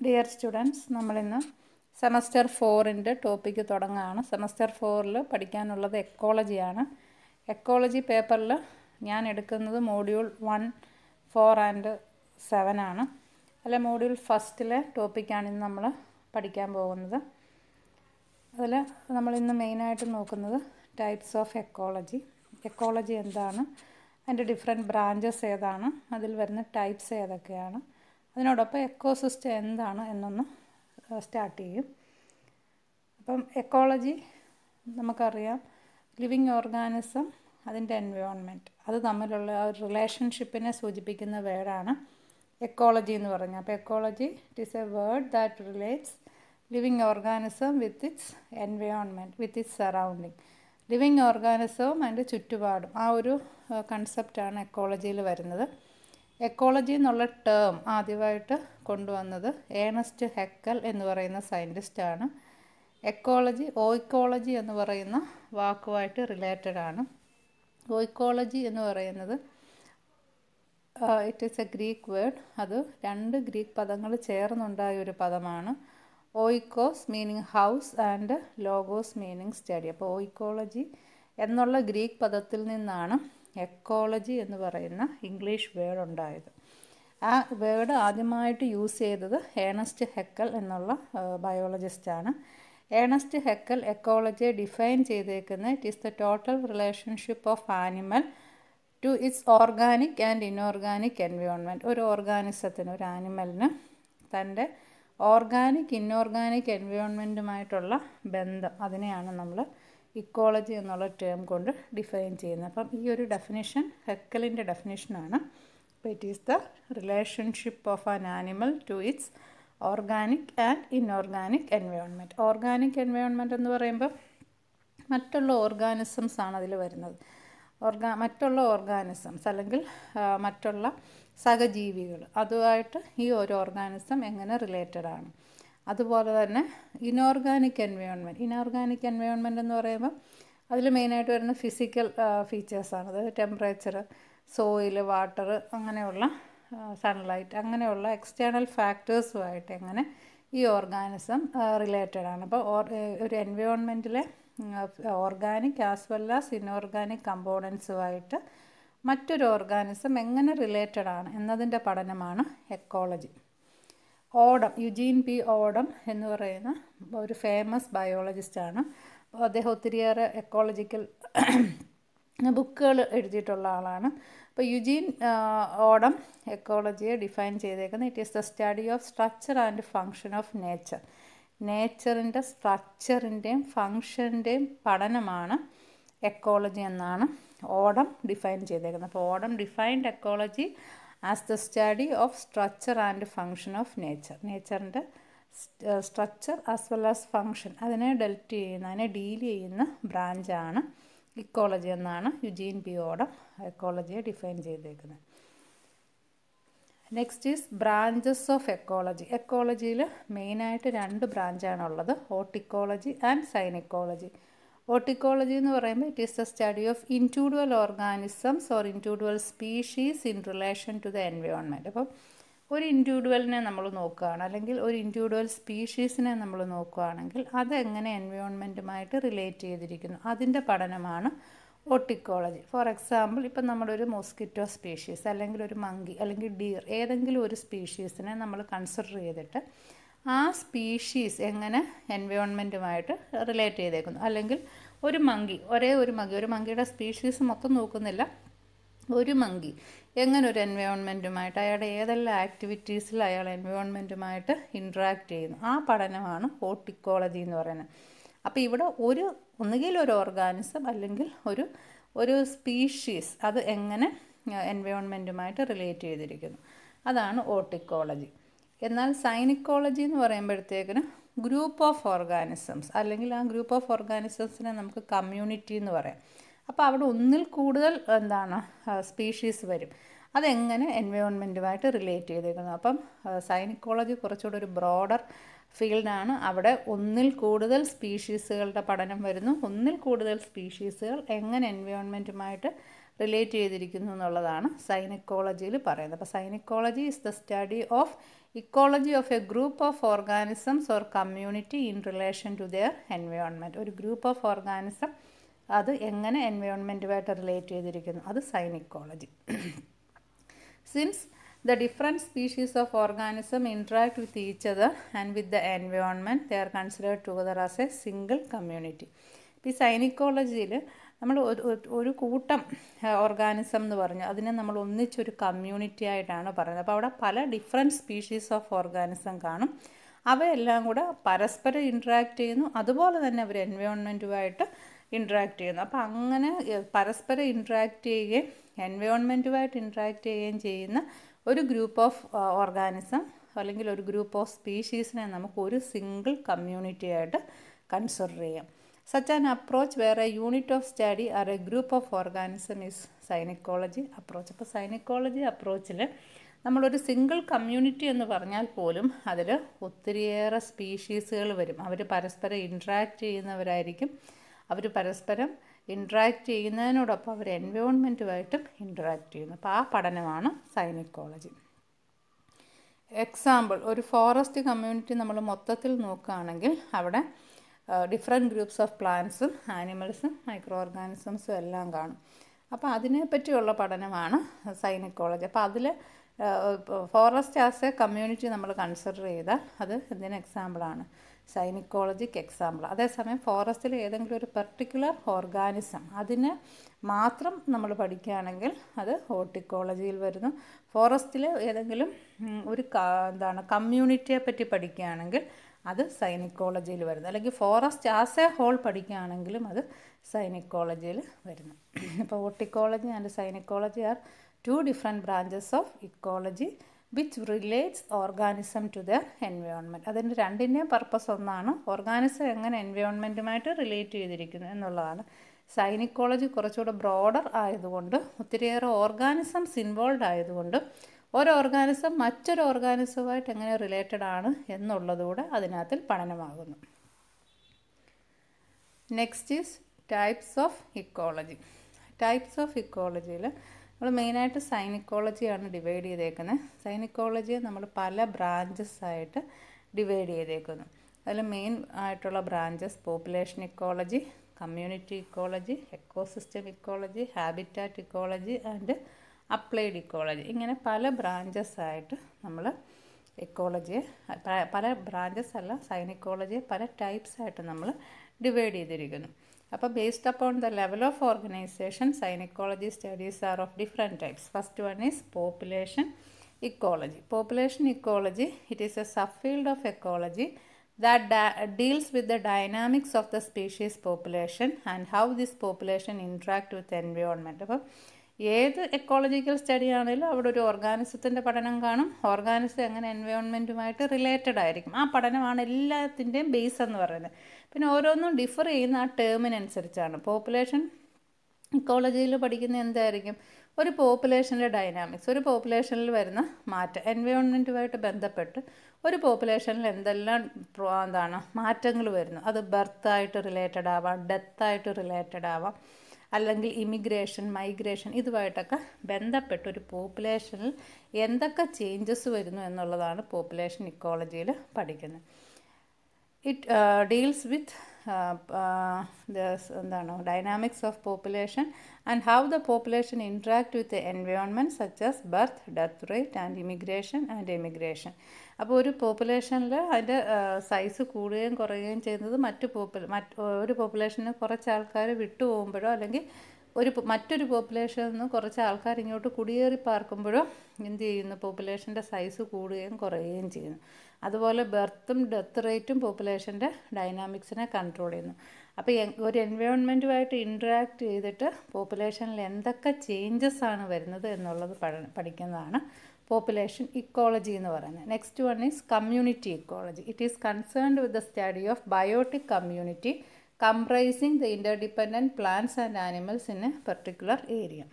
Dear students, നമ്മളിന്ന് semester 4ൻ്റെ topic തുടങ്ങുകയാണ്. Semester 4ൽ പഠിക്കാനുള്ളത് എക്കോളജിയാണ്. എക്കോളജി പേപ്പറിൽ ഞാൻ എടുക്കുന്നത് മോഡ്യൂൾ 1, 4 ആൻഡ് 7 ആണ്. അതിൽ മോഡ്യൂൾ ഫസ്റ്റിലെ ടോപ്പിക്കാണ് ഇന്ന് നമ്മൾ പഠിക്കാൻ പോകുന്നത്. അതിൽ നമ്മളിന്ന് മെയിനായിട്ട് നോക്കുന്നത് ടൈപ്സ് ഓഫ് എക്കോളജി. എക്കോളജി എന്താണ്, അതിൻ്റെ ഡിഫറെൻറ്റ് ബ്രാഞ്ചസ് ഏതാണ്, അതിൽ വരുന്ന ടൈപ്സ് ഏതൊക്കെയാണ്, അതിനോടൊപ്പം എക്കോസിസ്റ്റം എന്താണ് എന്നൊന്ന് സ്റ്റാർട്ട് ചെയ്യും. അപ്പം എക്കോളജി നമുക്കറിയാം, ലിവിങ് ഓർഗാനിസം, അതിൻ്റെ എൻവയോൺമെൻറ്റ്, അത് തമ്മിലുള്ള ആ ഒരു റിലേഷൻഷിപ്പിനെ സൂചിപ്പിക്കുന്ന വേർഡാണ് എക്കോളജി എന്ന് പറഞ്ഞാൽ. അപ്പോൾ ecology it is a word that relates living organism with its environment, with its surrounding. Living ഓർഗാനിസവും അതിൻ്റെ ചുറ്റുപാടും, ആ ഒരു കൺസെപ്റ്റാണ് എക്കോളജിയിൽ വരുന്നത്. എക്കോളജി എന്നുള്ള ടേം ആദ്യമായിട്ട് കൊണ്ടുവന്നത് ഏണസ്റ്റ് ഹെക്കൽ എന്ന് പറയുന്ന സയൻറ്റിസ്റ്റാണ്. എക്കോളജി ഓയിക്കോളജി എന്ന് പറയുന്ന വാക്കുമായിട്ട് റിലേറ്റഡ് ആണ്. ഓയിക്കോളജി എന്ന് പറയുന്നത് it is a Greek word. അത് 2 ഗ്രീക്ക് പദങ്ങൾ ചേർന്നുണ്ടായ ഒരു പദമാണ്. Oikos meaning house and logos meaning study. അപ്പോൾ ഓയിക്കോളജി എന്നുള്ള ഗ്രീക്ക് പദത്തിൽ നിന്നാണ് എക്കോളജി എന്ന് പറയുന്ന ഇംഗ്ലീഷ് വേർഡ് ഉണ്ടായത്. ആ വേർഡ് ആദ്യമായിട്ട് യൂസ് ചെയ്തത് ഏണസ്റ്റ് ഹെക്കൽ എന്നുള്ള ബയോളജിസ്റ്റാണ്. ഏണസ്റ്റ് ഹെക്കൽ എക്കോളജിയെ ഡിഫൈൻ ചെയ്തേക്കുന്നത് it is the total relationship of animal to its organic and inorganic environment. ഒരു ഓർഗാനിസത്തിന്, ഒരു ആനിമലിന് തൻ്റെ ഓർഗാനിക് ഇൻഓർഗാനിക് എൻവയോൺമെൻറ്റുമായിട്ടുള്ള ബന്ധം, അതിനെയാണ് നമ്മൾ ഇക്കോളജി എന്നുള്ള ടേം കൊണ്ട് ഡിഫൈൻ ചെയ്യുന്നത്. അപ്പം ഈ ഒരു ഡെഫിനിഷൻ ഹെക്കലിൻ്റെ ഡെഫിനിഷനാണ്. അപ്പോൾ it is the relationship of an animal to its organic and inorganic environment. Organic environment എന്ന് പറയുമ്പോൾ മറ്റുള്ള ഓർഗാനിസംസ് ആണ് അതിൽ വരുന്നത്. മറ്റുള്ള ഓർഗാനിസംസ് അല്ലെങ്കിൽ മറ്റുള്ള സഹജീവികൾ, അതുമായിട്ട് ഈ ഒരു ഓർഗാനിസം എങ്ങനെ റിലേറ്റഡ് ആണ്. അതുപോലെ തന്നെ ഇനോർഗാനിക് എൻവയോൺമെൻറ്റ്. ഇനോർഗാനിക് എൻവയോൺമെൻറ്റ് എന്ന് പറയുമ്പോൾ അതിൽ മെയിനായിട്ട് വരുന്ന ഫിസിക്കൽ ഫീച്ചേഴ്സാണ്. അതായത് ടെമ്പറേച്ചർ, സോയിൽ, വാട്ടർ, അങ്ങനെയുള്ള സൺലൈറ്റ്, അങ്ങനെയുള്ള എക്സ്റ്റേണൽ ഫാക്ടേഴ്സുമായിട്ട് എങ്ങനെ ഈ ഓർഗാനിസം റിലേറ്റഡ് ആണ്. അപ്പോൾ ഒരു എൻവയോൺമെൻറ്റിലെ organic as well as inorganic കമ്പോണൻസുമായിട്ട് മറ്റൊരു ഓർഗാനിസം എങ്ങനെ റിലേറ്റഡ് ആണ് എന്നതിൻ്റെ പഠനമാണ് ecology. Odum, Eugene P Odum എന്ന് പറയുന്ന ഒരു ഫേമസ് ബയോളജിസ്റ്റാണ്. അപ്പോൾ അദ്ദേഹം ഒത്തിരിയേറെ എക്കോളജിക്കൽ ബുക്കുകൾ എഴുതിയിട്ടുള്ള ആളാണ്. അപ്പോൾ യുജീൻ ഓഡം എക്കോളജിയെ ഡിഫൈൻ ചെയ്തേക്കുന്നത് it is the study of structure and function of nature. നേച്ചറിൻ്റെ സ്ട്രക്ചറിൻ്റെയും ഫങ്ഷൻ്റെയും പഠനമാണ് എക്കോളജി എന്നാണ് ഓഡം ഡിഫൈൻ ചെയ്തേക്കുന്നത്. അപ്പോൾ Odum defined ecology as the study of structure and function of nature. നേച്ചറിൻ്റെ structure as well as function, അതിനെ ഡീൽ ചെയ്യുന്ന ബ്രാഞ്ചാണ് ഇക്കോളജി എന്നാണ് യുജീൻ പി ഓഡം എക്കോളജിയെ ഡിഫൈൻ ചെയ്തേക്കുന്നത്. Next is branches of ecology. എക്കോളജിയിൽ മെയിനായിട്ട് 2 ബ്രാഞ്ചാണുള്ളത്, ഓട്ടിക്കോളജി ആൻഡ് സൈനിക്കോളജി. ഓട്ടിക്കോളജി എന്ന് പറയുമ്പോൾ it is the study of individual organisms or individual species in relation to the environment. അപ്പം ഒരു ഇൻഡിവിജ്വലിനെ നമ്മൾ നോക്കുകയാണ്, അല്ലെങ്കിൽ ഒരു ഇൻഡിവിജ്വൽ സ്പീഷീസിനെ നമ്മൾ നോക്കുകയാണെങ്കിൽ അതെങ്ങനെ എൻവയോൺമെൻറ്റുമായിട്ട് റിലേറ്റ് ചെയ്തിരിക്കുന്നു, അതിൻ്റെ പഠനമാണ് ഓട്ടിക്കോളജി. ഫോർ എക്സാമ്പിൾ, ഇപ്പം നമ്മുടെ ഒരു മോസ്കിറ്റോ സ്പീഷീസ്, അല്ലെങ്കിൽ ഒരു മങ്കി, അല്ലെങ്കിൽ ഡീർ, ഏതെങ്കിലും ഒരു സ്പീഷീസിനെ നമ്മൾ കൺസിഡർ ചെയ്തിട്ട് ആ സ്പീഷീസ് എങ്ങനെ എൻവയോൺമെൻറ്റുമായിട്ട് റിലേറ്റ് ചെയ്തേക്കുന്നു. അല്ലെങ്കിൽ ഒരു മങ്കി, ഒരു മങ്കിയുടെ സ്പീഷീസ് മൊത്തം നോക്കുന്നില്ല, ഒരു മങ്കി എങ്ങനെ ഒരു എൻവയോൺമെൻറ്റുമായിട്ട്, അയാളുടെ ഏതെല്ലാം ആക്ടിവിറ്റീസിൽ അയാൾ എൻവയോൺമെൻറ്റുമായിട്ട് ഇൻട്രാക്ട് ചെയ്യുന്നു, ആ പഠനമാണ് ഓട്ടിക്കോളജി എന്ന് പറയുന്നത്. അപ്പോൾ ഇവിടെ ഒന്നുകിൽ ഒരു ഓർഗാനിസം അല്ലെങ്കിൽ ഒരു സ്പീഷീസ് അത് എങ്ങനെ എൻവയോൺമെൻറ്റുമായിട്ട് റിലേറ്റ് ചെയ്തിരിക്കുന്നു, അതാണ് ഓട്ടിക്കോളജി. എന്നാൽ സൈനിക്കോളജി എന്ന് പറയുമ്പോഴത്തേക്കിന് ഗ്രൂപ്പ് ഓഫ് ഓർഗാനിസംസ്, അല്ലെങ്കിൽ ആ ഗ്രൂപ്പ് ഓഫ് ഓർഗാനിസംസിനെ നമുക്ക് കമ്മ്യൂണിറ്റി എന്ന് പറയാം. അപ്പോൾ അവിടെ ഒന്നിൽ കൂടുതൽ സ്പീഷീസ് വരും, അതെങ്ങനെ എൻവയോൺമെൻറ്റുമായിട്ട് റിലേറ്റ് ചെയ്തേക്കുന്നു. അപ്പം സൈനിക്കോളജി കുറച്ചുകൂടെ ഒരു ബ്രോഡർ ഫീൽഡാണ്. അവിടെ ഒന്നിൽ കൂടുതൽ സ്പീഷീസുകളുടെ പഠനം വരുന്നു, ഒന്നിൽ കൂടുതൽ സ്പീഷീസുകൾ എങ്ങനെ എൻവയോൺമെൻറ്റുമായിട്ട് റിലേറ്റ് ചെയ്തിരിക്കുന്നു എന്നുള്ളതാണ് സൈനിക്കോളജിയിൽ പറയുന്നത്. അപ്പോൾ synecology is the study of ecology of a group of organisms or community in relation to their environment. ഒരു ഗ്രൂപ്പ് ഓഫ് ഓർഗാനിസം അത് എങ്ങനെ എൻവയോൺമെൻറ്റുമായിട്ട് റിലേറ്റ് ചെയ്തിരിക്കുന്നു, അത് synecology. Since the different species of organism interact with each other and with the environment, they are considered together as a single community. ഇപ്പോൾ ഈ സൈനിക്കോളജിയിൽ നമ്മൾ ഒരു കൂട്ടം ഓർഗാനിസം എന്ന് പറഞ്ഞു അതിനെ നമ്മൾ ഒന്നിച്ചൊരു കമ്മ്യൂണിറ്റി ആയിട്ടാണ് പറയുന്നത്. അപ്പോൾ അവിടെ പല ഡിഫറെൻറ്റ് സ്പീഷീസ് ഓഫ് ഓർഗാനിസം കാണും. അവയെല്ലാം കൂടെ പരസ്പരം ഇൻട്രാക്ട് ചെയ്യുന്നു, അതുപോലെ തന്നെ അവർ എൻവയോൺമെൻറ്റുമായിട്ട് ഇൻട്രാക്ട് ചെയ്യുന്നു. അപ്പോൾ അങ്ങനെ പരസ്പരം ഇൻട്രാക്ട് ചെയ്യുകയും എൻവയോൺമെൻറ്റുമായിട്ട് ഇൻട്രാക്ട് ചെയ്യുകയും ചെയ്യുന്ന ഒരു ഗ്രൂപ്പ് ഓഫ് ഓർഗാനിസം അല്ലെങ്കിൽ ഒരു ഗ്രൂപ്പ് ഓഫ് സ്പീഷീസിനെ നമുക്ക് ഒരു സിംഗിൾ കമ്മ്യൂണിറ്റി ആയിട്ട് കൺസിഡർ ചെയ്യാം. സച്ച് ആൻ അപ്രോച്ച് വേറെ unit of study are a group of organism is synecology approach. അപ്പോൾ സൈനിക്കോളജി അപ്രോച്ചിൽ നമ്മളൊരു സിംഗിൾ കമ്മ്യൂണിറ്റി എന്ന് പറഞ്ഞാൽ പോലും അതിൽ ഒത്തിരിയേറെ സ്പീഷീസുകൾ വരും. അവർ പരസ്പരം ഇൻട്രാക്ട് ചെയ്യുന്നവരായിരിക്കും. അവർ പരസ്പരം ഇൻട്രാക്ട് ചെയ്യുന്നതിനോടൊപ്പം അവർ എൻവയോൺമെൻറ്റുമായിട്ടും ഇൻട്രാക്ട് ചെയ്യുന്നു. അപ്പോൾ ആ പഠനമാണ് സൈനിക്കോളജി. എക്സാമ്പിൾ, ഒരു ഫോറസ്റ്റ് കമ്മ്യൂണിറ്റി നമ്മൾ മൊത്തത്തിൽ നോക്കുകയാണെങ്കിൽ അവിടെ ഡിഫറെൻറ്റ് ഗ്രൂപ്പ്സ് ഓഫ് പ്ലാന്റ്സും ആനിമൽസും മൈക്രോ ഓർഗാനിസംസും എല്ലാം കാണും. അപ്പോൾ അതിനെപ്പറ്റിയുള്ള പഠനമാണ് സൈനിക്കോളജി. അപ്പോൾ അതിൽ ഫോറസ്റ്റ് ആസ് എ കമ്മ്യൂണിറ്റി നമ്മൾ കൺസിഡർ ചെയ്താൽ അത് എന്തിന് എക്സാമ്പിളാണ്, സൈനിക്കോളജിക്ക് എക്സാമ്പിൾ. അതേസമയം ഫോറസ്റ്റിൽ ഏതെങ്കിലും ഒരു പെർട്ടിക്കുലർ ഓർഗാനിസം അതിനെ മാത്രം നമ്മൾ പഠിക്കുകയാണെങ്കിൽ അത് ഹോർട്ടിക്കോളജിയിൽ വരുന്നു. ഫോറസ്റ്റിൽ ഏതെങ്കിലും ഒരു കമ്മ്യൂണിറ്റിയെ പറ്റി പഠിക്കുകയാണെങ്കിൽ അത് സൈനിക്കോളജിയിൽ വരുന്നു. അല്ലെങ്കിൽ ഫോറസ്റ്റ് ആസ് എ ഹോൾ പഠിക്കുകയാണെങ്കിലും അത് സൈനിക്കോളജിയിൽ വരുന്നു. ഇപ്പോൾ autecology and synecology are two different branches of ecology which relates organism to the environment. അതിൻ്റെ രണ്ടിൻ്റെയും പർപ്പസ് ഒന്നാണ്, ഓർഗാനിസം എങ്ങനെ എൻവയോൺമെൻറ്റുമായിട്ട് റിലേറ്റ് ചെയ്തിരിക്കുന്നു എന്നുള്ളതാണ്. സൈനിക്കോളജി കുറച്ചുകൂടെ ബ്രോഡർ ആയതുകൊണ്ട് ഒത്തിരിയേറെ ഓർഗാനിസംസ് ഇൻവോൾവ് ആയതുകൊണ്ട് ഒരു ഓർഗാനിസം മറ്റൊരു ഓർഗാനിസവുമായിട്ട് എങ്ങനെ റിലേറ്റഡ് ആണ് എന്നുള്ളതുകൂടെ അതിനകത്തിൽ പഠനമാകുന്നു. Next is types of ecology. Types of ഇക്കോളജിയിൽ നമ്മൾ മെയിനായിട്ട് സൈനിക്കോളജിയാണ് ഡിവൈഡ് ചെയ്തേക്കുന്നത്. സൈനിക്കോളജിയെ നമ്മൾ പല ബ്രാഞ്ചസ് ആയിട്ട് ഡിവൈഡ് ചെയ്തേക്കുന്നു. അതിൽ മെയിൻ ആയിട്ടുള്ള branches population ecology, community ecology, ecosystem ecology, habitat ecology and applied ecology. ഇങ്ങനെ പല ബ്രാഞ്ചസ് ആയിട്ട് നമ്മൾ ഇക്കോളജിയെ പല ബ്രാഞ്ചസ് അല്ല സൈനിക്കോളജിയെ പല ടൈപ്സ് ആയിട്ട് നമ്മൾ ഡിവൈഡ് ചെയ്തിരിക്കുന്നു. അപ്പോൾ based upon the level of organisation synecology studies are of different types. First one is population ecology. Population ecology it is a subfield of ecology that deals with the dynamics of the species population and how this population interact with the environment. അപ്പോൾ ഏത് ecological study ആണെങ്കിലും അവിടെ ഒരു ഓർഗാനിസത്തിൻ്റെ പഠനം കാണും. Organism എങ്ങനെ എൻവയോൺമെൻറ്റുമായിട്ട് related ആയിരിക്കും. ആ പഠനമാണ് എല്ലാത്തിൻ്റെയും ബേസ് എന്ന് പറയുന്നത്. പിന്നെ ഓരോന്നും ഡിഫർ ചെയ്യുന്ന ആ ടേമിനനുസരിച്ചാണ്. പോപ്പുലേഷൻ ഇക്കോളജിയിൽ പഠിക്കുന്ന എന്തായിരിക്കും, ഒരു പോപ്പുലേഷനിലെ ഡൈനാമിക്സ്, ഒരു പോപ്പുലേഷനിൽ വരുന്ന മാറ്റം, എൻവയോൺമെൻറ്റുമായിട്ട് ബന്ധപ്പെട്ട് ഒരു പോപ്പുലേഷനിൽ എന്തെല്ലാം മാറ്റങ്ങൾ വരുന്നു. അത് ബർത്തായിട്ട് റിലേറ്റഡ് ആവാം, ഡെത്തായിട്ട് റിലേറ്റഡ് ആവാം, അല്ലെങ്കിൽ ഇമിഗ്രേഷൻ, മൈഗ്രേഷൻ, ഇതുമായിട്ടൊക്കെ ബന്ധപ്പെട്ട് ഒരു പോപ്പുലേഷനിൽ എന്തൊക്കെ ചേഞ്ചസ് വരുന്നു എന്നുള്ളതാണ് പോപ്പുലേഷൻ ഇക്കോളജിയിൽ പഠിക്കുന്നത്. It deals with dynamics of population and how the population interact with the environment such as birth, death rate and immigration and emigration. അപ്പോൾ ഒരു പോപ്പുലേഷനിൽ അതിൻ്റെ സൈസ് കൂടുകയും കുറയുകയും ചെയ്യുന്നത് ഒരു പോപ്പുലേഷന് കുറച്ച് ആൾക്കാർ വിട്ടുപോകുമ്പോഴോ അല്ലെങ്കിൽ മറ്റൊരു പോപ്പുലേഷനിൽ നിന്ന് കുറച്ച് ആൾക്കാർ ഇങ്ങോട്ട് കുടിയേറി പാർക്കുമ്പോഴോ എന്ത് ചെയ്യുന്നു, പോപ്പുലേഷൻ്റെ സൈസ് കൂടുകയും കുറയുകയും ചെയ്യുന്നു. അതുപോലെ ബർത്തും ഡെത്ത് റേറ്റും പോപ്പുലേഷൻ്റെ ഡൈനാമിക്സിനെ കൺട്രോൾ ചെയ്യുന്നു. അപ്പോൾ ഒരു എൻവയോൺമെൻറ്റുമായിട്ട് ഇൻട്രാക്ട് ചെയ്തിട്ട് പോപ്പുലേഷനിൽ എന്തൊക്കെ ചേഞ്ചസ് ആണ് വരുന്നത് എന്നുള്ളത് പഠിക്കുന്നതാണ് പോപ്പുലേഷൻ ഇക്കോളജി എന്ന് പറയുന്നത്. Next one is community ecology. It is concerned with the study of biotic community comprising the interdependent plants and animals in a particular area.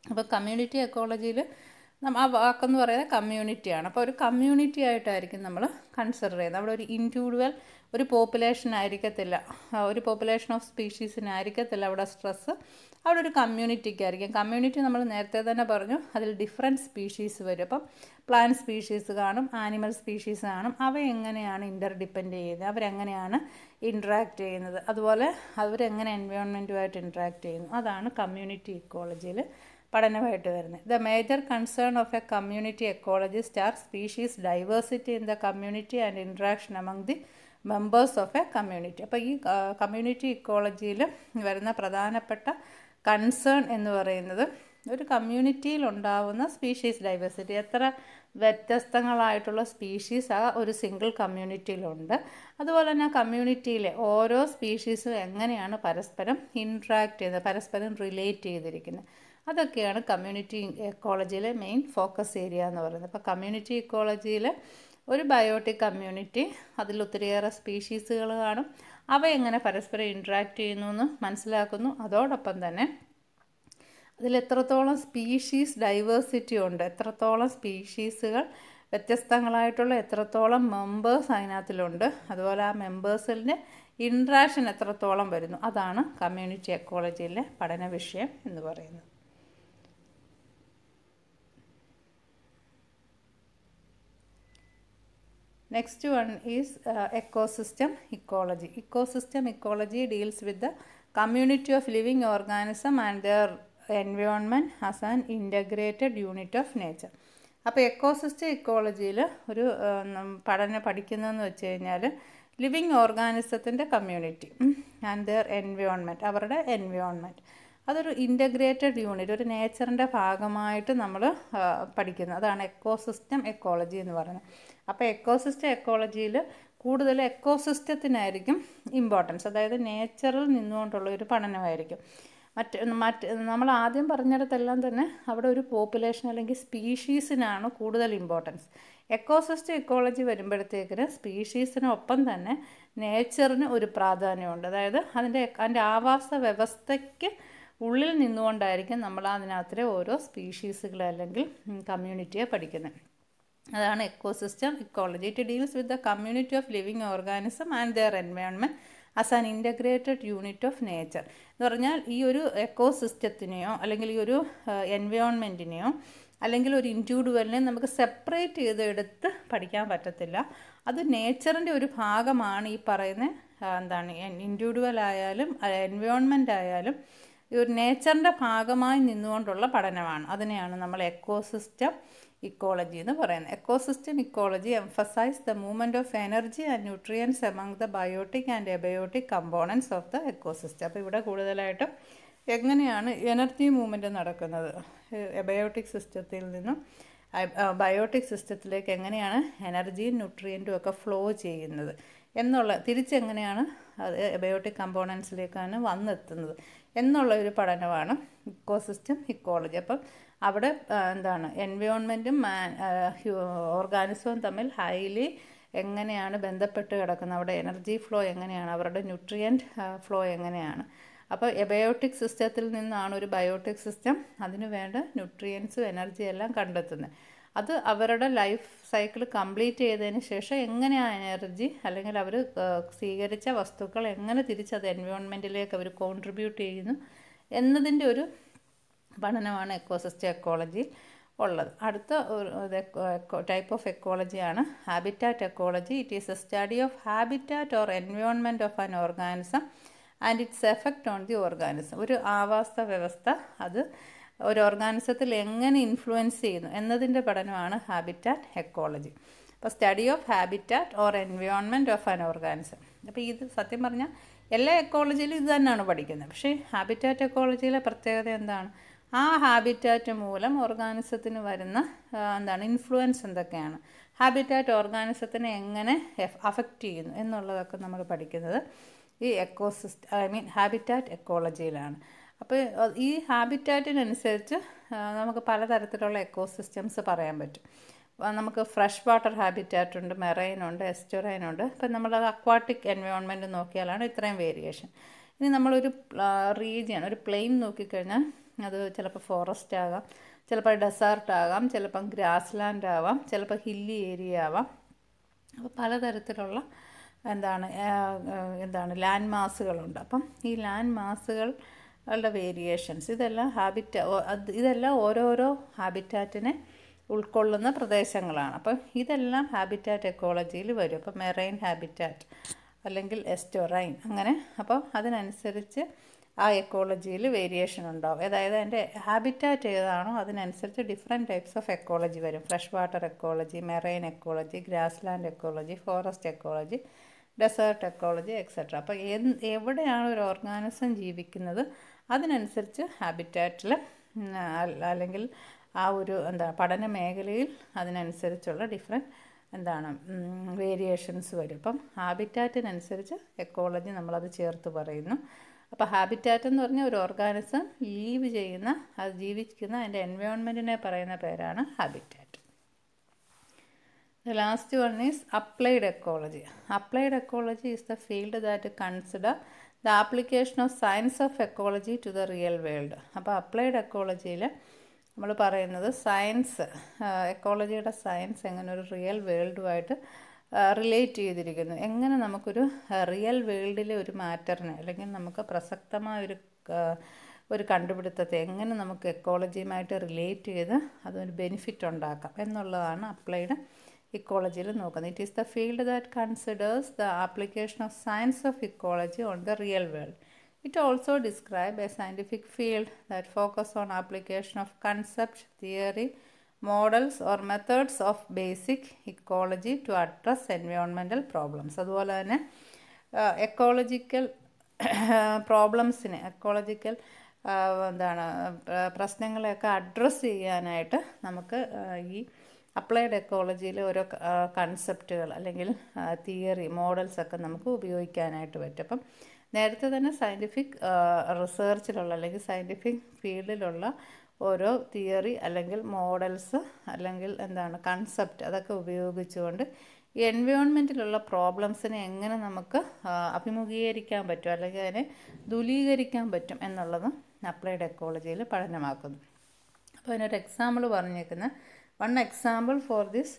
അപ്പോൾ കമ്മ്യൂണിറ്റി എക്കോളജിയിൽ ആ വാക്കെന്ന് പറയുന്നത് കമ്മ്യൂണിറ്റിയാണ്. അപ്പോൾ ഒരു കമ്മ്യൂണിറ്റി ആയിട്ടായിരിക്കും നമ്മൾ കൺസിഡർ ചെയ്യുന്നത്. അവിടെ ഒരു ഇൻഡിവിജ്വൽ ഒരു പോപ്പുലേഷൻ ആയിരിക്കത്തില്ല, ഒരു പോപ്പുലേഷൻ ഓഫ് സ്പീഷീസിനായിരിക്കത്തില്ല അവിടെ സ്ട്രെസ്സ്. അവിടെ ഒരു കമ്മ്യൂണിറ്റിക്കായിരിക്കും. കമ്മ്യൂണിറ്റി നമ്മൾ നേരത്തെ തന്നെ പറഞ്ഞു, അതിൽ ഡിഫറെൻറ്റ് സ്പീഷീസ് വരും. അപ്പം പ്ലാന്റ് സ്പീഷീസ് കാണും, ആനിമൽ സ്പീഷീസ് കാണും. അവ എങ്ങനെയാണ് ഇൻ്റർഡിപ്പെൻഡ് ചെയ്യുന്നത്, അവരെങ്ങനെയാണ് ഇൻട്രാക്ട് ചെയ്യുന്നത്, അതുപോലെ അവരെങ്ങനെ എൻവയോൺമെൻറ്റുമായിട്ട് ഇൻട്രാക്ട് ചെയ്യുന്നു, അതാണ് കമ്മ്യൂണിറ്റി ഇക്കോളജിയിൽ പഠനമായിട്ട് വരുന്നത്. The major concern of a community ecologist are species diversity in the community and interaction among the members of a community. അപ്പോൾ ഈ കമ്മ്യൂണിറ്റി ഇക്കോളജിയിൽ വരുന്ന പ്രധാനപ്പെട്ട കൺസേൺ എന്ന് പറയുന്നത് ഒരു കമ്മ്യൂണിറ്റിയിൽ ഉണ്ടാവുന്ന സ്പീഷീസ് ഡൈവേഴ്സിറ്റി, എത്ര വ്യത്യസ്തങ്ങളായിട്ടുള്ള സ്പീഷീസ് ആ ഒരു സിംഗിൾ കമ്മ്യൂണിറ്റിയിലുണ്ട്, അതുപോലെ തന്നെ ആ കമ്മ്യൂണിറ്റിയിലെ ഓരോ സ്പീഷീസും എങ്ങനെയാണ് പരസ്പരം ഇൻട്രാക്ട് ചെയ്യുന്നത്, പരസ്പരം റിലേറ്റ് ചെയ്തിരിക്കുന്നത്, അതൊക്കെയാണ് കമ്മ്യൂണിറ്റി ഇക്കോളജിയിലെ മെയിൻ ഫോക്കസ് ഏരിയ എന്ന് പറയുന്നത്. അപ്പോൾ കമ്മ്യൂണിറ്റി ഇക്കോളജിയിൽ ഒരു ബയോട്ടിക് കമ്മ്യൂണിറ്റി, അതിൽ ഒത്തിരിയേറെ സ്പീഷീസുകൾ കാണും, അവ എങ്ങനെ പരസ്പരം ഇൻട്രാക്ട് ചെയ്യുന്നു എന്ന് മനസ്സിലാക്കുന്നു. അതോടൊപ്പം തന്നെ അതിൽ എത്രത്തോളം സ്പീഷീസ് ഡൈവേഴ്സിറ്റി ഉണ്ട്, എത്രത്തോളം സ്പീഷീസുകൾ വ്യത്യസ്തങ്ങളായിട്ടുള്ള എത്രത്തോളം മെമ്പേഴ്സ് അതിനകത്തിലുണ്ട്, അതുപോലെ ആ മെമ്പേഴ്സിൻ്റെ ഇൻട്രാക്ഷൻ എത്രത്തോളം വരുന്നു, അതാണ് കമ്മ്യൂണിറ്റി എക്കോളജിയിലെ പഠന വിഷയം എന്ന് പറയുന്നത്. Next one is ecosystem ecology. Ecosystem ecology deals with the community of living organism and their environment as an integrated unit of nature. അപ്പോൾ എക്കോസിസ്റ്റം ഇക്കോളജിയിൽ ഒരു പഠിക്കുന്നതെന്ന് വെച്ച് കഴിഞ്ഞാൽ ലിവിങ് ഓർഗാനിസത്തിൻ്റെ കമ്മ്യൂണിറ്റി ആൻഡ് ദെയർ എൻവയോൺമെൻറ്റ്, അവരുടെ എൻവയോൺമെൻറ്റ്, അതൊരു ഇൻ്റഗ്രേറ്റഡ് യൂണിറ്റ്, ഒരു നേച്ചറിൻ്റെ ഭാഗമായിട്ട് നമ്മൾ പഠിക്കുന്നത്, അതാണ് എക്കോസിസ്റ്റം എക്കോളജി എന്ന് പറയുന്നത്. അപ്പോൾ എക്കോസിസ്റ്റം എക്കോളജിയിൽ കൂടുതൽ എക്കോസിസ്റ്റത്തിനായിരിക്കും ഇമ്പോർട്ടൻസ്, അതായത് നേച്ചറിൽ നിന്നുകൊണ്ടുള്ള ഒരു പഠനമായിരിക്കും. നമ്മൾ ആദ്യം പറഞ്ഞിടത്തെല്ലാം തന്നെ അവിടെ ഒരു പോപ്പുലേഷൻ അല്ലെങ്കിൽ സ്പീഷീസിനാണ് കൂടുതൽ ഇമ്പോർട്ടൻസ്. എക്കോസിസ്റ്റം ഇക്കോളജി വരുമ്പോഴത്തേക്കിന് സ്പീഷീസിനൊപ്പം തന്നെ നേച്ചറിന് ഒരു പ്രാധാന്യമുണ്ട്. അതായത് അതിൻ്റെ ആവാസ വ്യവസ്ഥയ്ക്ക് ഉള്ളിൽ നിന്നുകൊണ്ടായിരിക്കും നമ്മൾ അതിനകത്തിലെ ഓരോ സ്പീഷീസുകളെ അല്ലെങ്കിൽ കമ്മ്യൂണിറ്റിയെ പഠിക്കുന്നത്. അതാണ് ecosystem ecology. It deals with the community of living organism and their environment as an integrated unit of nature. എന്ന് പറഞ്ഞാൽ ഈ ഒരു എക്കോസിസ്റ്റത്തിനെയോ അല്ലെങ്കിൽ ഈ ഒരു എൻവയോൺമെൻറ്റിനെയോ അല്ലെങ്കിൽ ഒരു ഇൻഡിവിജ്വലിനെ നമുക്ക് സെപ്പറേറ്റ് ചെയ്തെടുത്ത് പഠിക്കാൻ പറ്റത്തില്ല. അത് നേച്ചറിൻ്റെ ഒരു ഭാഗമാണ് ഈ പറയുന്ന ഇൻഡിവിജ്വൽ ആയാലും എൻവയോൺമെൻ്റ് ആയാലും ഈ ഒരു നേച്ചറിൻ്റെ ഭാഗമായി നിന്നുകൊണ്ടുള്ള പഠനമാണ്. അതിനെയാണ് നമ്മൾ എക്കോസിസ്റ്റം ഇക്കോളജി എന്ന് പറയുന്നത്. Ecosystem ecology emphasize the movement of energy and nutrients among the biotic and abiotic components of the ecosystem. അപ്പോൾ ഇവിടെ കൂടുതലായിട്ടും എങ്ങനെയാണ് എനർജി മൂവ്മെൻറ്റ് നടക്കുന്നത്, എബയോട്ടിക് സിസ്റ്റത്തിൽ നിന്നും ബയോട്ടിക് സിസ്റ്റത്തിലേക്ക് എങ്ങനെയാണ് എനർജിയും ന്യൂട്രിയൻറ്റും ഒക്കെ ഫ്ലോ ചെയ്യുന്നത് തിരിച്ചെങ്ങനെയാണ് അത് എബയോട്ടിക് കമ്പോണൻസിലേക്കാണ് വന്നെത്തുന്നത് എന്നുള്ള ഒരു പഠനമാണ് ഇക്കോസിസ്റ്റം ഇക്കോളജി. അപ്പം അവിടെ എൻവയോൺമെൻറ്റും ഓർഗാനിസവും തമ്മിൽ ഹൈലി എങ്ങനെയാണ് ബന്ധപ്പെട്ട് കിടക്കുന്നത്, അവിടെ എനർജി ഫ്ലോ എങ്ങനെയാണ്, അവരുടെ ന്യൂട്രിയൻറ്റ് ഫ്ലോ എങ്ങനെയാണ്. അപ്പോൾ എബയോട്ടിക് സിസ്റ്റത്തിൽ നിന്നാണ് ഒരു ബയോട്ടിക് സിസ്റ്റം അതിന് വേണ്ട ന്യൂട്രിയൻസും എനർജിയും എല്ലാം കണ്ടെത്തുന്നത്. അത് അവരുടെ ലൈഫ് സൈക്കിൾ കംപ്ലീറ്റ് ചെയ്തതിന് ശേഷം എങ്ങനെയാണ് എനർജി അല്ലെങ്കിൽ അവർ സ്വീകരിച്ച വസ്തുക്കൾ എങ്ങനെ തിരിച്ചത് എൻവയോൺമെൻറ്റിലേക്ക് അവർ കോൺട്രിബ്യൂട്ട് ചെയ്യുന്നു എന്നതിൻ്റെ ഒരു പഠനമാണ് എക്കോസിസ്റ്റം എക്കോളജി ഉള്ളത്. അടുത്ത ടൈപ്പ് ഓഫ് എക്കോളജിയാണ് habitat ecology. It is a study of habitat or environment of an organism and its effect on the organism. ഒരു ആവാസ വ്യവസ്ഥ അത് ഒരു ഓർഗാനിസത്തിൽ എങ്ങനെ ഇൻഫ്ലുവൻസ് ചെയ്യുന്നു എന്നതിൻ്റെ പഠനമാണ് ഹാബിറ്റാറ്റ് എക്കോളജി. അപ്പോൾ study of habitat or environment of an organism. അപ്പോൾ ഇത് സത്യം പറഞ്ഞാൽ എല്ലാ എക്കോളജിയിലും ഇത് തന്നെയാണ് പഠിക്കുന്നത്. പക്ഷേ ഹാബിറ്റാറ്റ് എക്കോളജിയിലെ പ്രത്യേകത എന്താണ്, ആ ഹാബിറ്റാറ്റ് മൂലം ഓർഗാനിസത്തിന് വരുന്ന ഇൻഫ്ലുവൻസ് എന്തൊക്കെയാണ്, ഹാബിറ്റാറ്റ് ഓർഗാനിസത്തിനെ എങ്ങനെ അഫക്റ്റ് ചെയ്യുന്നു എന്നുള്ളതൊക്കെ നമ്മൾ പഠിക്കുന്നത് ഈ ഹാബിറ്റാറ്റ് എക്കോളജിയിലാണ്. അപ്പോൾ ഈ ഹാബിറ്റാറ്റിനനുസരിച്ച് നമുക്ക് പലതരത്തിലുള്ള എക്കോസിസ്റ്റംസ് പറയാൻ പറ്റും. നമുക്ക് ഫ്രഷ് വാട്ടർ ഹാബിറ്റാറ്റ് ഉണ്ട്, മെറൈനുണ്ട്, എസ്റ്റുറൈനുണ്ട്. ഇപ്പം നമ്മളത് അക്വാട്ടിക് എൻവയോൺമെൻറ്റ് നോക്കിയാലാണ് ഇത്രയും വേരിയേഷൻ. ഇനി നമ്മളൊരു റീജിയൻ, ഒരു പ്ലെയിൻ നോക്കിക്കഴിഞ്ഞാൽ അത് ചിലപ്പോൾ ഫോറസ്റ്റ് ആകാം, ചിലപ്പോൾ ഡെസേർട്ട് ആകാം, ചിലപ്പം ഗ്രാസ് ലാൻഡ് ആവാം, ചിലപ്പോൾ ഹില്ലി ഏരിയ ആവാം. അപ്പോൾ പലതരത്തിലുള്ള ലാൻഡ് മാസുകളുണ്ട്. അപ്പം ഈ ലാൻഡ് മാസുകൾ ഉള്ള വേരിയേഷൻസ്, ഇതെല്ലാം ഇതെല്ലാം ഓരോരോ ഹാബിറ്റാറ്റിനെ ഉൾക്കൊള്ളുന്ന പ്രദേശങ്ങളാണ്. അപ്പം ഇതെല്ലാം ഹാബിറ്റാറ്റ് എക്കോളജിയിൽ വരും. അപ്പോൾ മെറൈൻ ഹാബിറ്റാറ്റ് അല്ലെങ്കിൽ എസ്റ്റോറൈൻ അങ്ങനെ. അപ്പോൾ അതിനനുസരിച്ച് ആ എക്കോളജിയിൽ വേരിയേഷൻ ഉണ്ടാവും. അതായത് അതിൻ്റെ ഹാബിറ്റാറ്റ് ഏതാണോ അതിനനുസരിച്ച് ഡിഫറെൻറ്റ് ടൈപ്സ് ഓഫ് എക്കോളജി വരും. Fresh water ecology, marine ecology, grassland ecology, forest ecology, desert ecology etcetera. അപ്പോൾ എവിടെയാണ് ഒരു ഓർഗാനിസം ജീവിക്കുന്നത് അതിനനുസരിച്ച് ഹാബിറ്റാറ്റിൽ അല്ലെങ്കിൽ ആ ഒരു പഠന മേഖലയിൽ അതിനനുസരിച്ചുള്ള വേരിയേഷൻസ് വരും. അപ്പം ഹാബിറ്റാറ്റിനനുസരിച്ച് എക്കോളജി നമ്മളത് ചേർത്ത് പറയുന്നു. അപ്പോൾ ഹാബിറ്റാറ്റ് എന്ന് പറഞ്ഞാൽ ഒരു ഓർഗാനിസം ലീവ് ചെയ്യുന്ന, അത് ജീവിക്കുന്ന അതിൻ്റെ എൻവയോൺമെൻറ്റിനെ പറയുന്ന പേരാണ് habitat. The last one is applied ecology. Applied ecology is the field that consider the application of science of ecology to the real world. അപ്പോൾ അപ്ലൈഡ് എക്കോളജിയിൽ നമ്മൾ പറയുന്നത് സയൻസ്, എക്കോളജിയുടെ സയൻസ് എങ്ങനെ ഒരു റിയൽ വേൾഡുമായിട്ട് റിലേറ്റ് ചെയ്തിരിക്കുന്നു, എങ്ങനെ നമുക്കൊരു റിയൽ വേൾഡിലെ ഒരു മാറ്ററിനെ അല്ലെങ്കിൽ നമുക്ക് പ്രസക്തമായ ഒരു കണ്ടുപിടുത്തത്തെ എങ്ങനെ നമുക്ക് എക്കോളജിയുമായിട്ട് റിലേറ്റ് ചെയ്ത് അതൊരു ബെനിഫിറ്റ് ഉണ്ടാക്കാം എന്നുള്ളതാണ് അപ്ലൈഡ് ഇക്കോളജിയിൽ നോക്കുന്നത്. It is the field that considers the application of science of ecology on the real world. It also describes a scientific field that focus on application of concept, theory, models or methods of basic ecology to address environmental problems. അതുപോലെ തന്നെ ecological പ്രോബ്ലംസിനെ, ecological പ്രശ്നങ്ങളെയൊക്കെ address ചെയ്യാനായിട്ട് നമുക്ക് ഈ applied എക്കോളജിയിൽ ഓരോ കൺസെപ്റ്റുകൾ അല്ലെങ്കിൽ theory, മോഡൽസൊക്കെ നമുക്ക് ഉപയോഗിക്കാനായിട്ട് പറ്റും. അപ്പം നേരത്തെ തന്നെ സയൻറ്റിഫിക് റിസർച്ചിലുള്ള അല്ലെങ്കിൽ സയൻറ്റിഫിക് ഫീൽഡിലുള്ള ഓരോ തിയറി അല്ലെങ്കിൽ മോഡൽസ് അല്ലെങ്കിൽ കൺസെപ്റ്റ് അതൊക്കെ ഉപയോഗിച്ചുകൊണ്ട് ഈ എൻവയോൺമെൻറ്റിലുള്ള പ്രോബ്ലംസിനെ എങ്ങനെ നമുക്ക് അഭിമുഖീകരിക്കാൻ പറ്റും അല്ലെങ്കിൽ അതിനെ ദൂലീകരിക്കാൻ പറ്റും എന്നുള്ളത് അപ്ലൈഡ് എക്കോളജിയിൽ പഠനമാക്കുന്നു. അപ്പോൾ അതിനൊരു എക്സാമ്പിൾ പറഞ്ഞേക്കുന്നത്, one example for this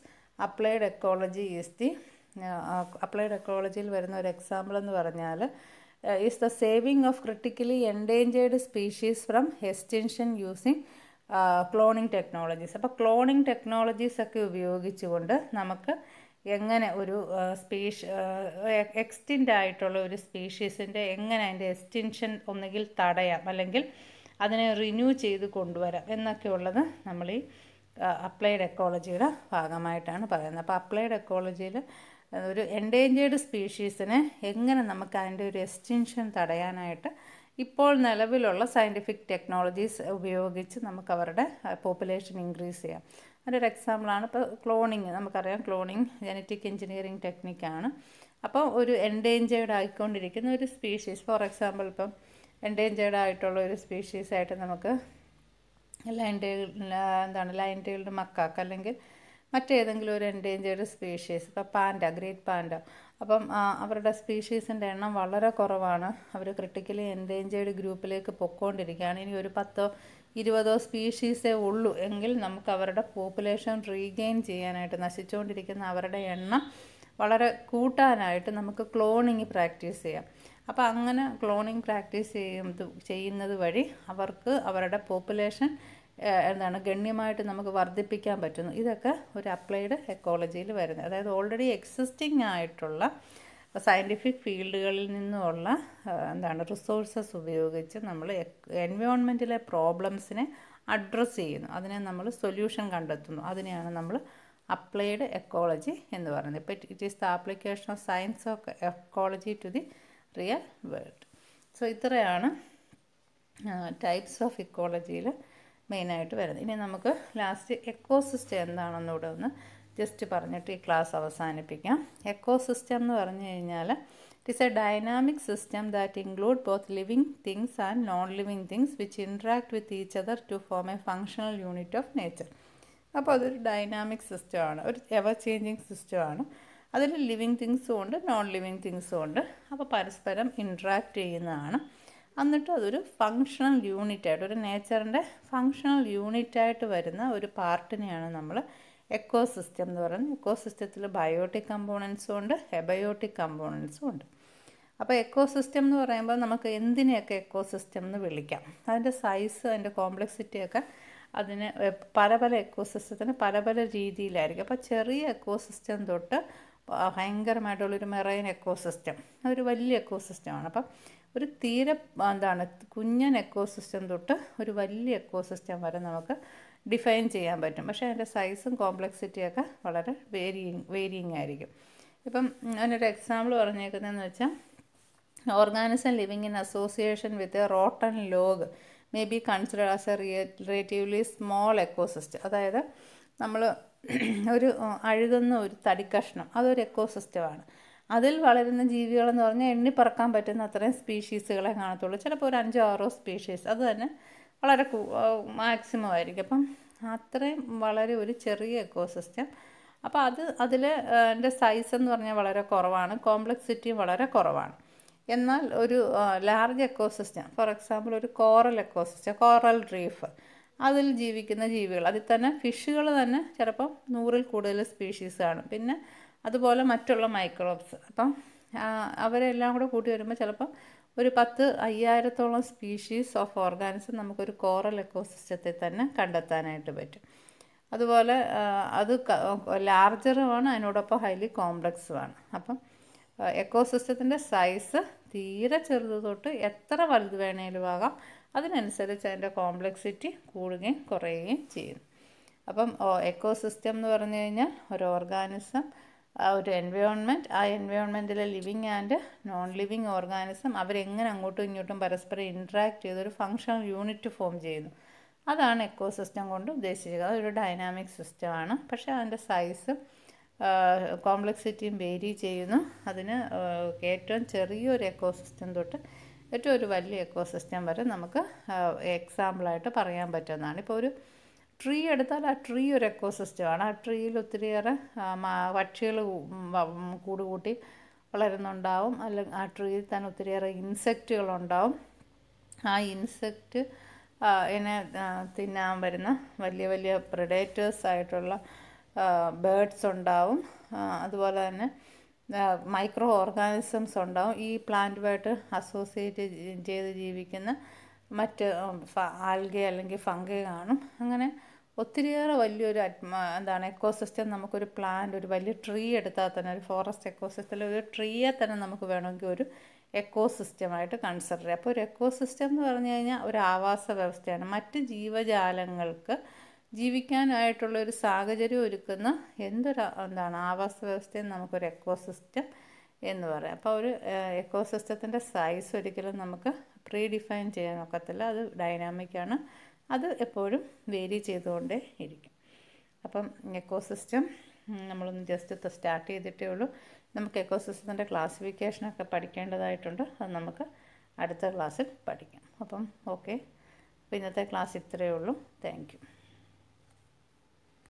applied ecology is the applied എക്കോളജിയിൽ വരുന്ന ഒരു എക്സാമ്പിൾ എന്ന് പറഞ്ഞാൽ is the saving of critically endangered species from extinction using cloning technologies. അപ്പോൾ ക്ലോണിങ് ടെക്നോളജീസ് ഒക്കെ ഉപയോഗിച്ചുകൊണ്ട് നമുക്ക് എങ്ങനെ ഒരു എക്സ്റ്റിൻ്റ് ആയിട്ടുള്ള ഒരു സ്പീഷീസിൻ്റെ എങ്ങനെ അതിൻ്റെ എക്സ്റ്റിൻഷൻ ഒന്നുകിൽ തടയാം അല്ലെങ്കിൽ അതിനെ റിന്യൂ ചെയ്ത് കൊണ്ടുവരാം എന്നൊക്കെയുള്ളത് നമ്മൾ ഈ അപ്ലൈഡ് എക്കോളജിയുടെ ഭാഗമായിട്ടാണ് പറയുന്നത്. അപ്പോൾ അപ്ലൈഡ് എക്കോളജിയിൽ ഒരു എൻഡേഞ്ചേർഡ് സ്പീഷീസിനെ എങ്ങനെ നമുക്ക് അതിൻ്റെ ഒരു എക്സ്റ്റിൻഷൻ തടയാനായിട്ട് ഇപ്പോൾ നിലവിലുള്ള സയൻറ്റിഫിക് ടെക്നോളജീസ് ഉപയോഗിച്ച് നമുക്ക് അവരുടെ പോപ്പുലേഷൻ ഇൻക്രീസ് ചെയ്യാം. അതിൻ്റെ എക്സാമ്പിളാണ് ഇപ്പോൾ ക്ലോണിങ്. നമുക്കറിയാം ക്ലോണിങ് ജനറ്റിക് എഞ്ചിനീയറിംഗ് ടെക്നിക്കാണ്. അപ്പോൾ ഒരു എൻഡേഞ്ചേർഡ് ആയിക്കൊണ്ടിരിക്കുന്ന ഒരു സ്പീഷീസ്, ഫോർ എക്സാമ്പിൾ ഇപ്പം എൻഡേഞ്ചേർഡ് ആയിട്ടുള്ള ഒരു സ്പീഷീസായിട്ട് നമുക്ക് ലൈൻ ടൈൽഡ് മക്കാക്ക് അല്ലെങ്കിൽ മറ്റേതെങ്കിലും ഒരു എൻഡേഞ്ചേർഡ് സ്പീഷീസ്, ഇപ്പോൾ പാൻഡ, ഗ്രേറ്റ് പാൻഡ. അപ്പം അവരുടെ സ്പീഷീസിൻ്റെ എണ്ണം വളരെ കുറവാണ്. അവർ ക്രിട്ടിക്കലി എൻഡേഞ്ചേർഡ് ഗ്രൂപ്പിലേക്ക് പൊയ്ക്കൊണ്ടിരിക്കുകയാണ്. ഇനി ഒരു 10-20 സ്പീഷീസേ ഉള്ളൂ എങ്കിൽ നമുക്ക് അവരുടെ പോപ്പുലേഷൻ റീഗെയിൻ ചെയ്യാനായിട്ട്, നശിച്ചുകൊണ്ടിരിക്കുന്ന അവരുടെ എണ്ണം വളരെ കൂട്ടാനായിട്ട് നമുക്ക് ക്ലോണിങ് പ്രാക്ടീസ് ചെയ്യാം. അപ്പോൾ അങ്ങനെ ക്ലോണിങ് പ്രാക്ടീസ് ചെയ്യുന്നത് വഴി അവർക്ക് അവരുടെ പോപ്പുലേഷൻ ഗണ്യമായിട്ട് നമുക്ക് വർദ്ധിപ്പിക്കാൻ പറ്റുന്നു. ഇതൊക്കെ ഒരു അപ്ലൈഡ് എക്കോളജിയിൽ വരുന്നത്. അതായത് ഓൾറെഡി എക്സിസ്റ്റിംഗ് ആയിട്ടുള്ള സയൻറ്റിഫിക് ഫീൽഡുകളിൽ നിന്നുമുള്ള റിസോഴ്സസ് ഉപയോഗിച്ച് നമ്മൾ എൻവയോൺമെൻറ്റിലെ പ്രോബ്ലംസിനെ അഡ്രസ്സ് ചെയ്യുന്നു, അതിനെ നമ്മൾ സൊല്യൂഷൻ കണ്ടെത്തുന്നു. അതിനെയാണ് നമ്മൾ അപ്ലൈഡ് എക്കോളജി എന്ന് പറയുന്നത്. ഇപ്പോൾ it is the application of science of ecology to the real world. So ഇത്രയാണ് ടൈപ്സ് ഓഫ് ഇക്കോളജിയിൽ മെയിനായിട്ട് വരുന്നത്. ഇനി നമുക്ക് ലാസ്റ്റ് എക്കോസിസ്റ്റം എന്താണെന്നൂടെ ഒന്ന് ജസ്റ്റ് പറഞ്ഞിട്ട് ഈ ക്ലാസ് അവസാനിപ്പിക്കാം. എക്കോസിസ്റ്റം എന്ന് പറഞ്ഞു കഴിഞ്ഞാൽ it is a dynamic system that include both living things and non living things which interact with each other to form a functional unit of nature. അപ്പോൾ അതൊരു dynamic സിസ്റ്റമാണ്, ഒരു എവർ ചേഞ്ചിങ് സിസ്റ്റമാണ്. അതിൽ ലിവിങ് തിങ്സും ഉണ്ട്, നോൺ ലിവിങ് തിങ്സും ഉണ്ട്. അപ്പോൾ പരസ്പരം ഇൻട്രാക്ട് ചെയ്യുന്നതാണ്. എന്നിട്ട് അതൊരു ഫങ്ഷണൽ യൂണിറ്റായിട്ട്, ഒരു നേച്ചറിൻ്റെ ഫങ്ഷണൽ യൂണിറ്റായിട്ട് വരുന്ന ഒരു പാർട്ടിനെയാണ് നമ്മൾ എക്കോസിസ്റ്റം എന്ന് പറയുന്നത്. എക്കോസിസ്റ്റത്തിൽ ബയോട്ടിക് കമ്പോണൻസും ഉണ്ട്, എബയോട്ടിക് കമ്പോണൻസും ഉണ്ട്. അപ്പോൾ എക്കോസിസ്റ്റം എന്ന് പറയുമ്പോൾ നമുക്ക് എന്തിനെയൊക്കെ എക്കോസിസ്റ്റം എന്ന് വിളിക്കാം. അതിൻ്റെ സൈസ്, അതിൻ്റെ കോംപ്ലക്സിറ്റിയൊക്കെ അതിന് പല പല എക്കോസിസ്റ്റത്തിന് പല പല രീതിയിലായിരിക്കും. അപ്പോൾ ചെറിയ എക്കോസിസ്റ്റം തൊട്ട് ഭയങ്കരമായിട്ടുള്ളൊരു മെറൈൻ എക്കോസിസ്റ്റം, അതൊരു വലിയ എക്കോസിസ്റ്റമാണ്. അപ്പം ഒരു തീരെ കുഞ്ഞൻ എക്കോസിസ്റ്റം തൊട്ട് ഒരു വലിയ എക്കോസിസ്റ്റം വരെ നമുക്ക് ഡിഫൈൻ ചെയ്യാൻ പറ്റും. പക്ഷേ അതിൻ്റെ സൈസും കോംപ്ലക്സിറ്റിയൊക്കെ വളരെ വേരിയിങ് ആയിരിക്കും. ഇപ്പം അതിനൊരു എക്സാമ്പിൾ പറഞ്ഞേക്കുന്നതെന്ന് വെച്ചാൽ, organism living in association with a rotten log may be consider as A relatively small ecosystem. അതായത് നമ്മൾ ഒരു അഴുകുന്ന ഒരു തടിക്കഷ്ണം, അതൊരു എക്കോസിസ്റ്റമാണ്. അതിൽ വളരുന്ന ജീവികളെന്ന് പറഞ്ഞാൽ എണ്ണിപ്പറക്കാൻ പറ്റുന്ന അത്രയും സ്പീഷീസുകളെ കാണത്തുള്ളൂ. ചിലപ്പോൾ ഒരു 5-6 സ്പീഷീസ്, അത് തന്നെ വളരെ മാക്സിമം ആയിരിക്കും. അപ്പം അത്രയും വളരെ ഒരു ചെറിയ എക്കോസിസ്റ്റം. അപ്പോൾ അതിൽ എൻ്റെ സൈസ് എന്ന് പറഞ്ഞാൽ വളരെ കുറവാണ്, കോംപ്ലക്സിറ്റിയും വളരെ കുറവാണ്. എന്നാൽ ഒരു ലാർജ് എക്കോസിസ്റ്റം, ഫോർ എക്സാമ്പിൾ ഒരു കോറൽ എക്കോസിസ്റ്റം, കോറൽ റീഫ്, അതിൽ ജീവിക്കുന്ന ജീവികൾ, അതിൽ തന്നെ ഫിഷുകൾ തന്നെ ചിലപ്പം 100-ൽ കൂടുതൽ സ്പീഷീസ് കാണും. പിന്നെ അതുപോലെ മറ്റുള്ള മൈക്രോബ്സ്. അപ്പം അവരെല്ലാം കൂടെ കൂട്ടി വരുമ്പോൾ ചിലപ്പം ഒരു 10,000-ഓളം സ്പീഷീസ് ഓഫ് ഓർഗാനിസം നമുക്കൊരു കോറൽ എക്കോസിസ്റ്റത്തിൽ തന്നെ കണ്ടെത്താനായിട്ട് പറ്റും. അതുപോലെ അത് ലാർജറുമാണ്, അതിനോടൊപ്പം ഹൈലി കോംപ്ലക്സുമാണ്. അപ്പം എക്കോസിസ്റ്റത്തിൻ്റെ സൈസ് തീരെ ചെറുത് തൊട്ട് എത്ര വലുത് വേണേലും ആകാം, അതിനനുസരിച്ച് അതിൻ്റെ കോംപ്ലക്സിറ്റി കൂടുകയും കുറയുകയും ചെയ്യുന്നു. അപ്പം എക്കോസിസ്റ്റം എന്ന് പറഞ്ഞു കഴിഞ്ഞാൽ ഒരു ഓർഗാനിസം, ഒരു എൻവയോൺമെൻറ്റ്, ആ എൻവയോൺമെൻറ്റിലെ living and non living organism അവരെങ്ങനെ അങ്ങോട്ടും ഇങ്ങോട്ടും പരസ്പരം ഇൻട്രാക്ട് ചെയ്തൊരു ഫങ്ഷണൽ യൂണിറ്റ് ഫോം ചെയ്യുന്നു. അതാണ് എക്കോസിസ്റ്റം കൊണ്ട് ഉദ്ദേശിച്ചത്. അതൊരു ഡൈനാമിക് സിസ്റ്റമാണ്. പക്ഷേ അതിൻ്റെ സൈസും കോംപ്ലക്സിറ്റിയും വേരി ചെയ്യുന്നു. അതിന് ഏറ്റവും ചെറിയൊരു എക്കോസിസ്റ്റം തൊട്ട് ഏറ്റവും ഒരു വലിയ എക്കോസിസ്റ്റം വരെ നമുക്ക് എക്സാമ്പിളായിട്ട് പറയാൻ പറ്റുന്നതാണ്. ഇപ്പോൾ ഒരു ട്രീ എടുത്താൽ ആ ട്രീ ഒരു എക്കോസിസ്റ്റമാണ്. ആ ട്രീയിൽ ഒത്തിരിയേറെ പക്ഷികൾ കൂടുകൂട്ടി വളരുന്നുണ്ടാവും. അല്ലെങ്കിൽ ആ ട്രീയിൽ തന്നെ ഒത്തിരിയേറെ ഇൻസെക്റ്റുകളുണ്ടാവും. ആ ഇൻസെക്റ്റ് തിന്നാൻ വരുന്ന വലിയ വലിയ പ്രെഡേറ്റേഴ്സ് ആയിട്ടുള്ള ബേർഡ്സ് ഉണ്ടാവും. അതുപോലെ തന്നെ മൈക്രോ ഓർഗാനിസംസ് ഉണ്ടാവും. ഈ പ്ലാന്റുമായിട്ട് അസോസിയേറ്റ് ചെയ്ത് ജീവിക്കുന്ന മറ്റ് ആൽഗെ അല്ലെങ്കിൽ ഫംഗെ കാണും. അങ്ങനെ ഒത്തിരിയേറെ വലിയൊരു എക്കോസിസ്റ്റം. നമുക്കൊരു പ്ലാന്റ്, ഒരു വലിയ ട്രീ എടുത്താൽ തന്നെ, ഒരു ഫോറസ്റ്റ് എക്കോസിസ്റ്റത്തിൽ ഒരു ട്രീയെ തന്നെ നമുക്ക് വേണമെങ്കിൽ ഒരു എക്കോസിസ്റ്റമായിട്ട് കൺസിഡർ ചെയ്യാം. അപ്പോൾ ഒരു എക്കോസിസ്റ്റം എന്ന് പറഞ്ഞു കഴിഞ്ഞാൽ ഒരു ആവാസ വ്യവസ്ഥയാണ്. മറ്റ് ജീവജാലങ്ങൾക്ക് ജീവിക്കാനായിട്ടുള്ളൊരു സാഹചര്യം ഒരുക്കുന്ന ആവാസ വ്യവസ്ഥയും നമുക്കൊരു എക്കോസിസ്റ്റം എന്ന് പറയാം. അപ്പോൾ ഒരു എക്കോസിസ്റ്റത്തിൻ്റെ സൈസ് ഒരിക്കലും നമുക്ക് പ്രീ ഡിഫൈൻ ചെയ്യാൻ ഒക്കത്തില്ല. അത് ഡൈനാമിക്കാണ്. അത് എപ്പോഴും വേരി ചെയ്തുകൊണ്ടേ ഇരിക്കും. അപ്പം എക്കോസിസ്റ്റം നമ്മളൊന്ന് ജസ്റ്റ് സ്റ്റാർട്ട് ചെയ്തിട്ടേ ഉള്ളൂ. നമുക്ക് എക്കോസിസ്റ്റത്തിൻ്റെ ക്ലാസിഫിക്കേഷനൊക്കെ പഠിക്കേണ്ടതായിട്ടുണ്ട്. അത് നമുക്ക് അടുത്ത ക്ലാസ്സിൽ പഠിക്കാം. അപ്പം ഓക്കെ, അപ്പോൾ ഇന്നത്തെ ക്ലാസ് ഇത്രയേ ഉള്ളൂ. Thank you.